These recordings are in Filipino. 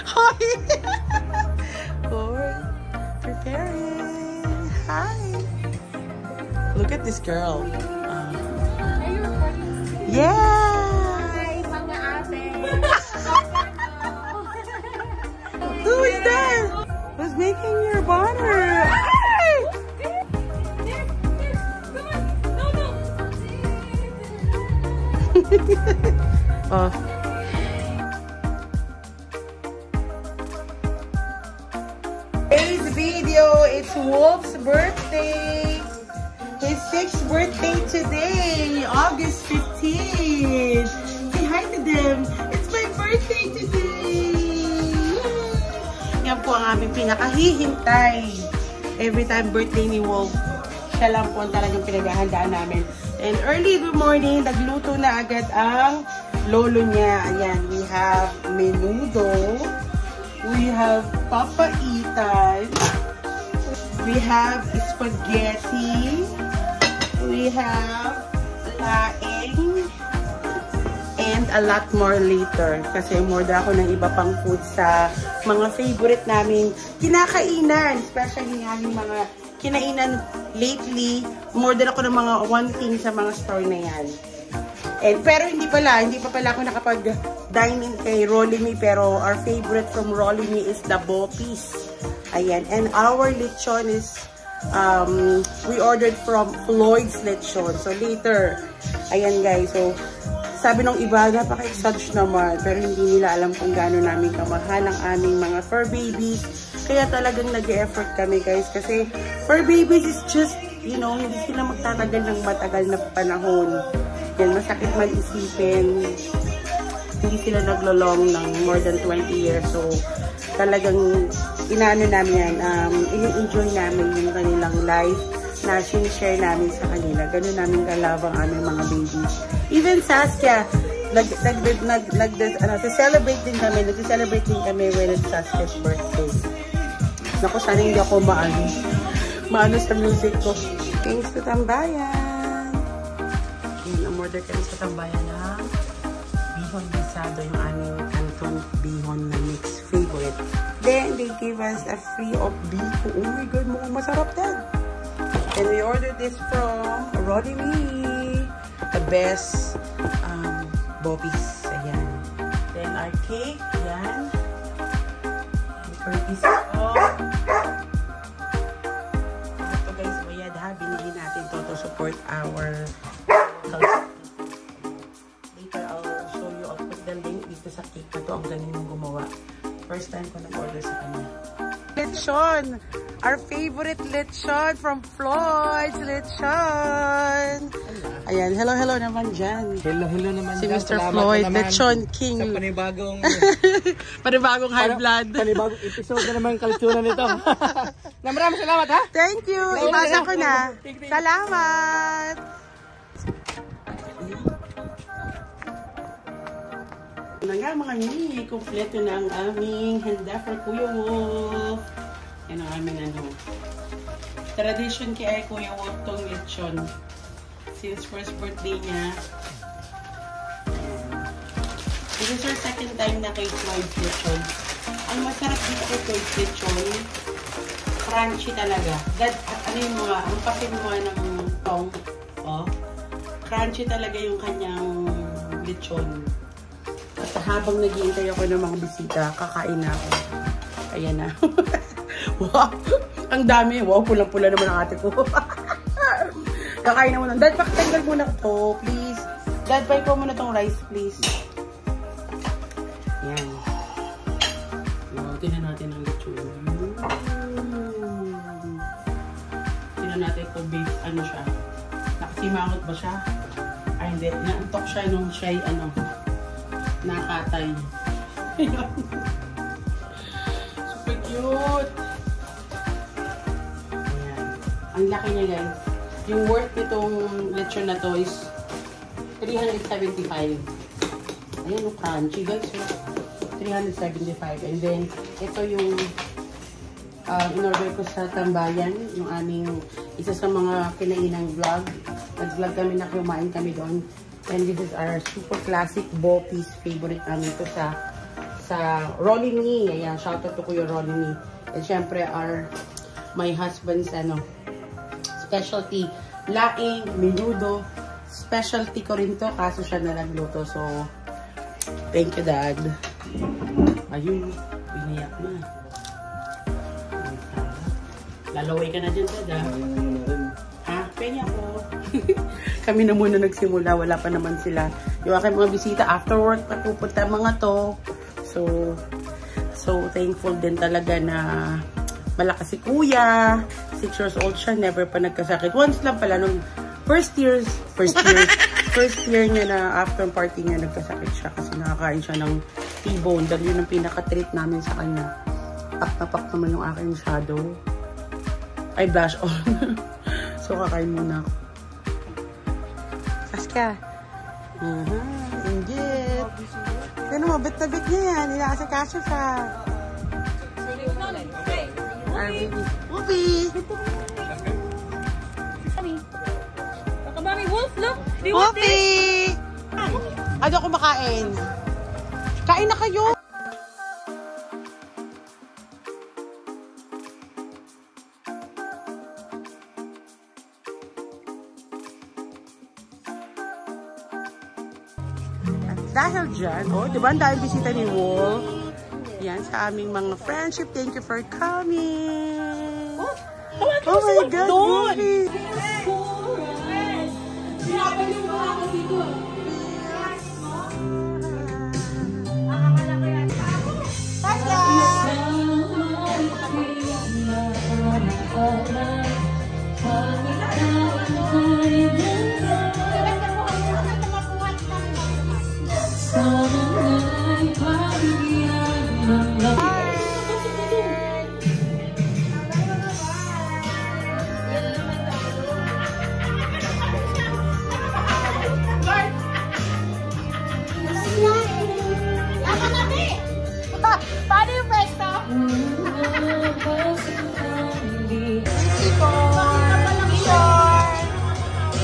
Hi! We're preparing. Hi! Look at this girl. Yeah! Hi, mga ate! Who is that? Who's making your butter? Oh. Today's video, it's Wolf's birthday. His 6th birthday today, August 15th. Say hi to them. It's my birthday today. Yan po ang aming pinakahihintay. Every time birthday ni Wolf, siya lang po ang talagang pinaghahandaan namin. And early in the morning, nagluto na agad ang lolo niya. Ayan, we have menudo. We have papaitan. We have spaghetti. We have laing. And a lot more later. Kasi umorder ako ng iba pang food sa mga favorite namin kinakainan. Especially yung mga kinainan lately. Umorder ako ng mga one thing sa mga store na yan. Pero hindi pa pala ako nakapag-dine in kay Rolly Me. Pero our favorite from Rolly Me is the Boppies. Ayan. And our lechon is, we ordered from Floyd's Lechon. So later, ayan guys. So, sabi ng iba, napaka-exage naman. Pero hindi nila alam kung gaano namin kamahal ang aming mga fur babies. Kaya talagang nag-e-effort kami guys. Kasi fur babies is just, you know, hindi sila magtatagal ng matagal na panahon. Yan, masakit mag-isipin. Hindi sila naglo-long ng more than 20 years. So, talagang inaano namin yan. I-enjoy namin yung kanilang life na share namin sa kanila. Ganun namin kalab ang aming mga babies. Even Saskia, nag-celebrate din kami. Nag-celebrate din kami when it's Saskia's birthday. Naku, sana hindi ako maano sa music ko. Thanks to Tambayan. Ayan, umorder kami sa Tambayan ng bihon bisado, yung aming Canton bihon na mix favorite. Then, they gave us a free of biko. Oh my God, mukhang masarap din. And we ordered this from Rolly Me. The best Boppies. Ayan. Then, our cake. Ayan. Curtis. Oh. Ito guys, bayad ha. Binili natin to support our culture. Later, I'll show you. I'll put the link dito sa cake na to. Ang galing mong gumawa. First time ko nag-order sa kanya. Lechon! Our favorite lechon from Floyd's Lechon! Ayan, hello naman dyan. Hello naman si dyan. Mr. Salamat Floyd, naman Lechon King. sa panibagong panibagong high blood. Panibagong episode na naman kalitunan nito. Maraming salamat ha. Thank you. Ibasa ko na. Salamat. Na nga mga mini, kompleto na ang aming handa for Kuya Wolf. Yan ang aming tradition kay Kuya Wolf tong lechon. Since first birthday niya. This is our second time na kay Floyd's Lechon. Ang masarap dito kay Floyd's Lechon, crunchy talaga. Ano yung mga, ang papin mo ng tong, oh, crunchy talaga yung kanyang lechon. At habang nag-iintay ako ng mga bisita, kakain na ako. Ayan na. Wow! Ang dami. Wow, pulang-pula naman ang ate ko. Kakain na muna. Dad, pakitanggal muna ko, please. Dad, buy ko muna tong rice, please. Ayan. Tingnan natin ang lechon. Tingnan natin kung beef, ano siya. Nakasimangot ba siya? Ay, hindi. Naantok siya nung siya, nakatay. Super cute. Ayan. Ang laki niya guys. Yung worth nitong lechon na to is 375. Ayan yung crunchy guys. 375. And then, ito yung in-order ko sa Tambayan. Yung aming isa sa mga kinainang vlog. Nag-vlog kami na kumain kami doon. And this is our super classic Boppies favorite namin ito sa sa Rolly Me. Ayan, shoutout to Kuya Rolly Me. And syempre, my husband's specialty, laing, menudo. Specialty ko rin to, kaso siya na nagluto. So, thank you, Dad. Ayun, biniyak na. Lalaway ka na dyan, Dad, ha? Penya ko. Kami na muna nagsimula, wala pa naman sila. Yung aking mga bisita, after work, papupunta mga to. So thankful din talaga na malakas si Kuya. 6 years old siya, never pa nagkasakit. Once lang pala, nung first year niya na after party niya, nagkasakit siya kasi nakakain siya ng T-bone. Dahil yun ang pinaka-treat namin sa kanya. Pak na pak naman yung aking shadow. Ay, blush on. So, kakain muna ako. Aska. Inggit. Pero mabit na bit niya yan. Inaasikaso siya. Whoopie! Mami, Wolf, look! Whoopie! Ano ako makain? Kain na kayo! Dahil dyan, diba dahil bisita ni Wolf? Yan, sa aming mga friendship. Thank you for coming! Oh my God, Wolfie! Paano yung pwesto?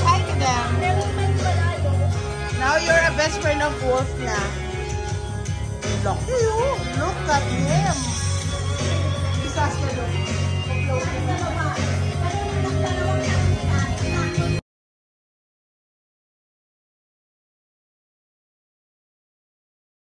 Hi to them. Now you're a best friend of Wolf na. Look at him.